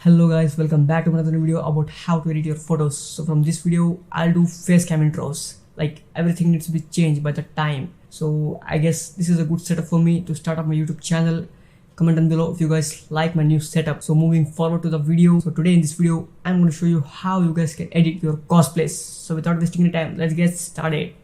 Hello guys, welcome back to another video about how to edit your photos. So from this video I'll do face cam intros. Like everything needs to be changed by the time. So I guess this is a good setup for me to start up my YouTube channel. Comment down below if you guys like my new setup. So moving forward to the video. So today in this video I'm going to show you how you guys can edit your cosplays. So without wasting any time, let's get started.